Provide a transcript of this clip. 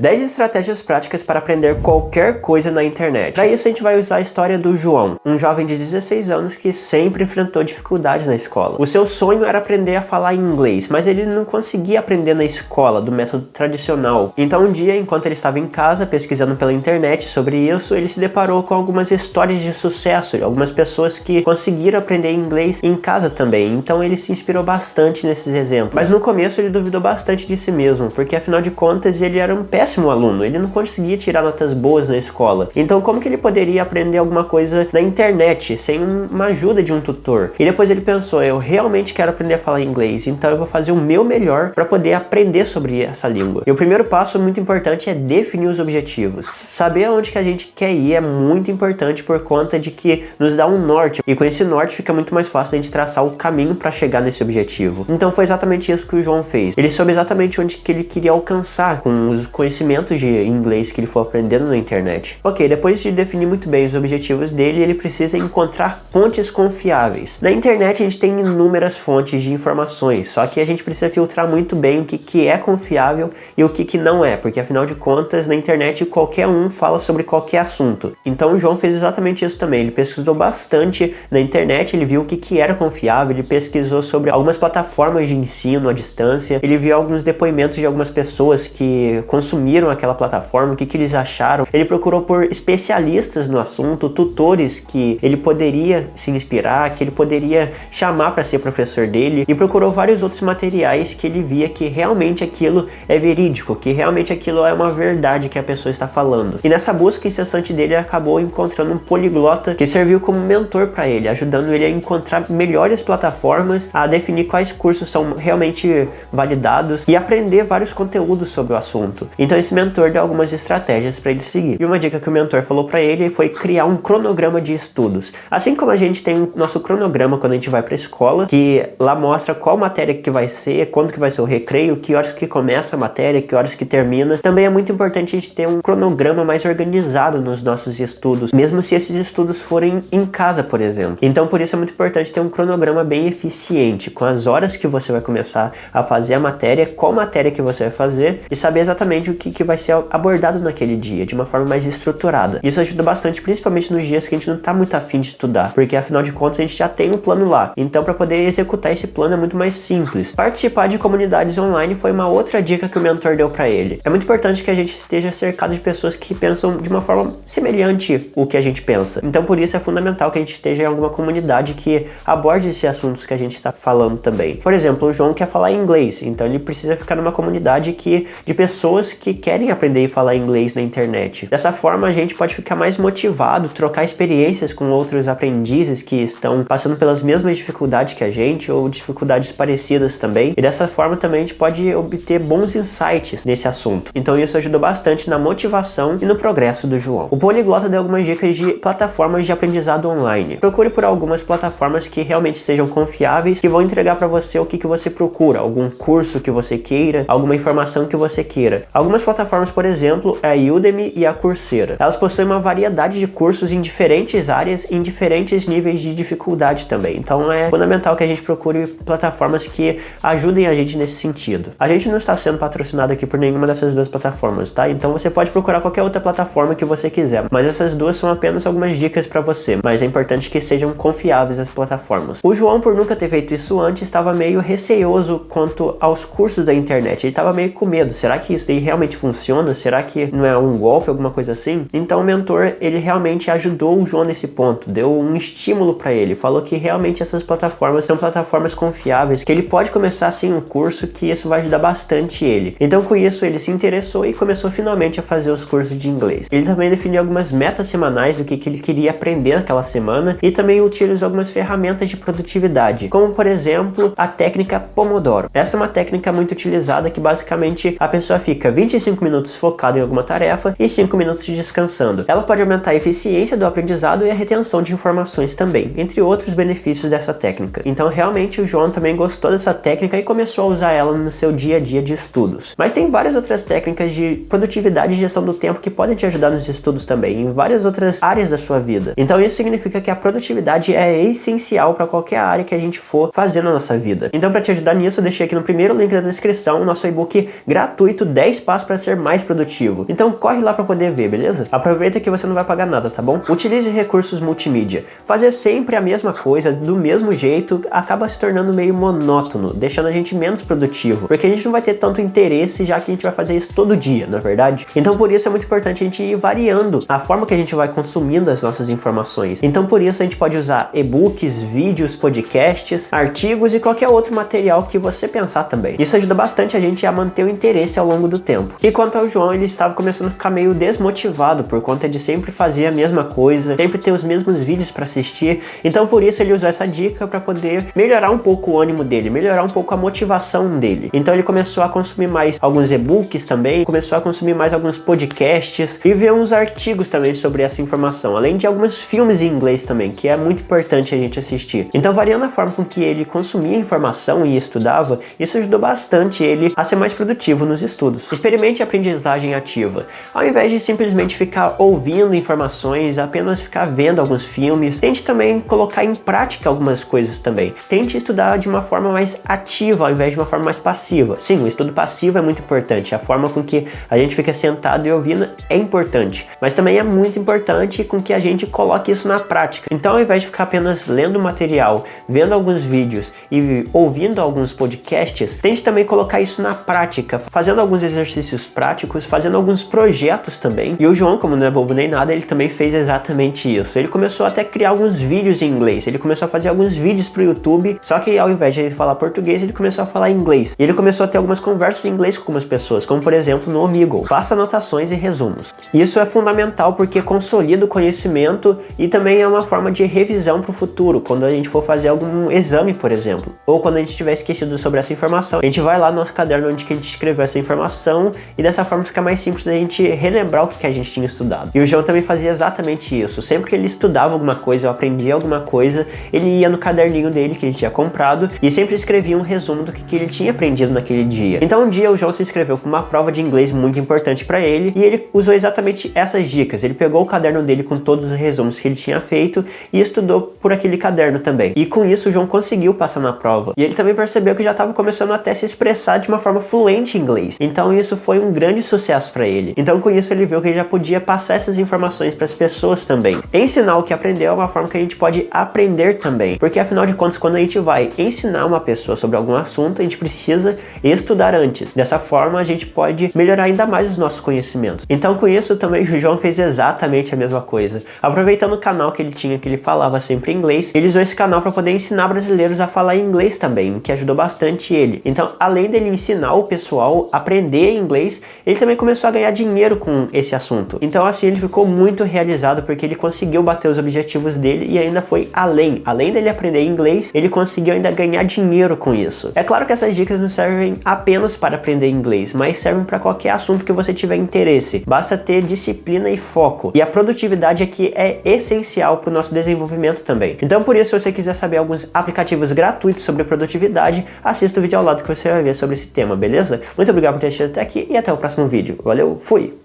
10 estratégias práticas para aprender qualquer coisa na internet. Para isso a gente vai usar a história do João, um jovem de 16 anos que sempre enfrentou dificuldades na escola. O seu sonho era aprender a falar inglês, mas ele não conseguia aprender na escola, do método tradicional. Então um dia, enquanto ele estava em casa pesquisando pela internet sobre isso, ele se deparou com algumas histórias de sucesso, algumas pessoas que conseguiram aprender inglês em casa também. Então ele se inspirou bastante nesses exemplos. Mas no começo ele duvidou bastante de si mesmo, porque afinal de contas ele era um péssimo aluno, ele não conseguia tirar notas boas na escola. Então como que ele poderia aprender alguma coisa na internet sem uma ajuda de um tutor? E depois ele pensou, eu realmente quero aprender a falar inglês, então eu vou fazer o meu melhor para poder aprender sobre essa língua. E o primeiro passo muito importante é definir os objetivos. Saber aonde que a gente quer ir é muito importante por conta de que nos dá um norte, e com esse norte fica muito mais fácil a gente traçar o caminho para chegar nesse objetivo. Então foi exatamente isso que o João fez. Ele soube exatamente onde que ele queria alcançar com os conhecimentos de inglês que ele for aprendendo na internet. Ok, depois de definir muito bem os objetivos dele, ele precisa encontrar fontes confiáveis. Na internet a gente tem inúmeras fontes de informações, só que a gente precisa filtrar muito bem o que é confiável e o que não é, porque afinal de contas na internet qualquer um fala sobre qualquer assunto. Então o João fez exatamente isso também, ele pesquisou bastante na internet, ele viu o que era confiável, ele pesquisou sobre algumas plataformas de ensino à distância, ele viu alguns depoimentos de algumas pessoas que consumiram aquela plataforma, o que eles acharam. Ele procurou por especialistas no assunto, tutores que ele poderia se inspirar, que ele poderia chamar para ser professor dele, e procurou vários outros materiais que ele via que realmente aquilo é verídico, que realmente aquilo é uma verdade que a pessoa está falando. E nessa busca incessante dele, ele acabou encontrando um poliglota que serviu como mentor para ele, ajudando ele a encontrar melhores plataformas, a definir quais cursos são realmente validados e aprender vários conteúdos sobre o assunto. Então esse mentor deu algumas estratégias para ele seguir. E uma dica que o mentor falou para ele foi criar um cronograma de estudos. Assim como a gente tem o nosso cronograma quando a gente vai para a escola, que lá mostra qual matéria que vai ser, quando que vai ser o recreio, que horas que começa a matéria, que horas que termina. Também é muito importante a gente ter um cronograma mais organizado nos nossos estudos, mesmo se esses estudos forem em casa, por exemplo. Então por isso é muito importante ter um cronograma bem eficiente, com as horas que você vai começar a fazer a matéria, qual matéria que você vai fazer e saber exatamente o que vai ser abordado naquele dia, de uma forma mais estruturada. Isso ajuda bastante, principalmente nos dias que a gente não tá muito afim de estudar, porque afinal de contas a gente já tem um plano lá. Então para poder executar esse plano é muito mais simples. Participar de comunidades online foi uma outra dica que o mentor deu para ele. É muito importante que a gente esteja cercado de pessoas que pensam de uma forma semelhante ao que a gente pensa. Então por isso é fundamental que a gente esteja em alguma comunidade que aborde esses assuntos que a gente está falando também. Por exemplo, o João quer falar inglês, então ele precisa ficar numa comunidade de pessoas que querem aprender a falar inglês na internet. Dessa forma a gente pode ficar mais motivado, trocar experiências com outros aprendizes que estão passando pelas mesmas dificuldades que a gente ou dificuldades parecidas também, e dessa forma também a gente pode obter bons insights nesse assunto. Então isso ajuda bastante na motivação e no progresso do João. O Poliglota deu algumas dicas de plataformas de aprendizado online. Procure por algumas plataformas que realmente sejam confiáveis, que vão entregar para você o que você procura, algum curso que você queira, alguma informação que você queira. Algumas plataformas, por exemplo, é a Udemy e a Coursera. Elas possuem uma variedade de cursos em diferentes áreas, em diferentes níveis de dificuldade também. Então é fundamental que a gente procure plataformas que ajudem a gente nesse sentido. A gente não está sendo patrocinado aqui por nenhuma dessas duas plataformas, tá? Então você pode procurar qualquer outra plataforma que você quiser, mas essas duas são apenas algumas dicas para você, mas é importante que sejam confiáveis as plataformas. O João, por nunca ter feito isso antes, estava meio receoso quanto aos cursos da internet. Ele estava meio com medo. Será que isso daí realmente funciona? Será que não é um golpe, alguma coisa assim? Então o mentor, ele realmente ajudou o João nesse ponto, deu um estímulo para ele, falou que realmente essas plataformas são plataformas confiáveis, que ele pode começar sem um curso, que isso vai ajudar bastante ele. Então com isso ele se interessou e começou finalmente a fazer os cursos de inglês. Ele também definiu algumas metas semanais do que ele queria aprender naquela semana e também utilizou algumas ferramentas de produtividade, como por exemplo a técnica Pomodoro. Essa é uma técnica muito utilizada que basicamente a pessoa fica 25 minutos focada em alguma tarefa e 5 minutos descansando. Ela pode aumentar a eficiência do aprendizado e a retenção de informações também, entre outros benefícios dessa técnica. Então realmente o João também gostou dessa técnica e começou a usar ela no seu dia a dia de estudos. Mas tem várias outras técnicas de produtividade e gestão do tempo que podem te ajudar nos estudos também, em várias outras áreas da sua vida. Então isso significa que a produtividade é essencial para qualquer área que a gente for fazer na nossa vida. Então para te ajudar nisso, eu deixei aqui no primeiro link da descrição o nosso e-book gratuito 10 passos para ser mais produtivo. Então corre lá para poder ver, beleza? Aproveita que você não vai pagar nada, tá bom? Utilize recursos multimídia. Fazer sempre a mesma coisa, do mesmo jeito, acaba se tornando meio monótono, deixando a gente menos produtivo, porque a gente não vai ter tanto interesse, já que a gente vai fazer isso todo dia, na verdade. Então por isso é muito importante a gente ir variando a forma que a gente vai consumindo as nossas informações. Então por isso a gente pode usar e-books, vídeos, podcasts, artigos e qualquer outro material que você pensar também. Isso ajuda bastante a gente a manter o interesse ao longo do tempo. E quanto ao João, ele estava começando a ficar meio desmotivado por conta de sempre fazer a mesma coisa, sempre ter os mesmos vídeos para assistir. Então por isso ele usou essa dica para poder melhorar um pouco o ânimo dele, melhorar um pouco a motivação dele. Então ele começou a consumir mais alguns e-books também, começou a consumir mais alguns podcasts e ver uns artigos também sobre essa informação, além de alguns filmes em inglês também, que é muito importante a gente assistir. Então, variando a forma com que ele consumia informação e estudava, isso ajudou bastante ele a ser mais produtivo nos estudos. Experimente a aprendizagem ativa. Ao invés de simplesmente ficar ouvindo informações, apenas ficar vendo alguns filmes, tente também colocar em prática algumas coisas também. Tente estudar de uma forma mais ativa, ao invés de uma forma mais passiva. Sim, o estudo passivo é muito importante, a forma com que a gente fica sentado e ouvindo é importante, mas também é muito importante com que a gente coloque isso na prática. Então, ao invés de ficar apenas lendo material, vendo alguns vídeos e ouvindo alguns podcasts, tente também colocar isso na prática, fazendo alguns exercícios práticos, fazendo alguns projetos também. E o João, como não é bobo nem nada, ele também fez exatamente isso. Ele começou até a criar alguns vídeos em inglês, ele começou a fazer alguns vídeos pro YouTube, só que ao invés de ele falar português, ele começou a falar inglês. E ele começou a ter algumas conversas em inglês com algumas pessoas, como por exemplo no Omegle. Faça anotações e resumos. Isso é fundamental porque consolida o conhecimento e também é uma forma de revisão para o futuro, quando a gente for fazer algum exame, por exemplo, ou quando a gente tiver esquecido sobre essa informação, a gente vai lá no nosso caderno onde que a gente escreveu essa informação e dessa forma fica mais simples da gente relembrar o que a gente tinha estudado. E o João também fazia exatamente isso. Sempre que ele estudava alguma coisa ou aprendia alguma coisa, ele ia no caderninho dele que ele tinha comprado e sempre escrevia um resumo do que ele tinha aprendido naquele dia. Então um dia o João se inscreveu para uma prova de inglês muito importante para ele e ele usou exatamente essas dicas. Ele pegou o caderno dele com todos os resumos que ele tinha feito e estudou por aquele caderno também. E com isso o João conseguiu passar na prova. E ele também percebeu que já estava começando até a se expressar de uma forma fluente em inglês. Então isso foi um grande sucesso para ele. Então com isso ele viu que ele já podia passar essas informações para as pessoas também. Ensinar o que aprendeu é uma forma que a gente pode aprender também. Porque afinal de contas, quando a gente vai ensinar uma pessoa sobre algum assunto, a gente precisa estudar antes. Dessa forma a gente pode melhorar ainda mais os nossos conhecimentos. Então com isso também o João fez exatamente a mesma coisa. Aproveitando o canal que ele tinha, que ele falava sempre inglês, ele usou esse canal para poder ensinar brasileiros a falar inglês também, o que ajudou bastante ele. Então, além dele ensinar o pessoal a aprender inglês, ele também começou a ganhar dinheiro com esse assunto. Então assim, ele ficou muito realizado porque ele conseguiu bater os objetivos dele e ainda foi além. Além dele aprender inglês, ele conseguiu ainda ganhar dinheiro com isso. É claro que essas dicas não servem apenas para aprender inglês, mas servem para qualquer assunto que você tiver interesse. Basta ter disciplina e foco. E a produtividade aqui é essencial para o nosso desenvolvimento também. Então por isso, se você quiser saber alguns aplicativos gratuitos sobre produtividade, assista o vídeo ao lado que você vai ver sobre esse tema, beleza? Muito obrigado por ter assistido até aqui e até o próximo vídeo. Valeu, fui!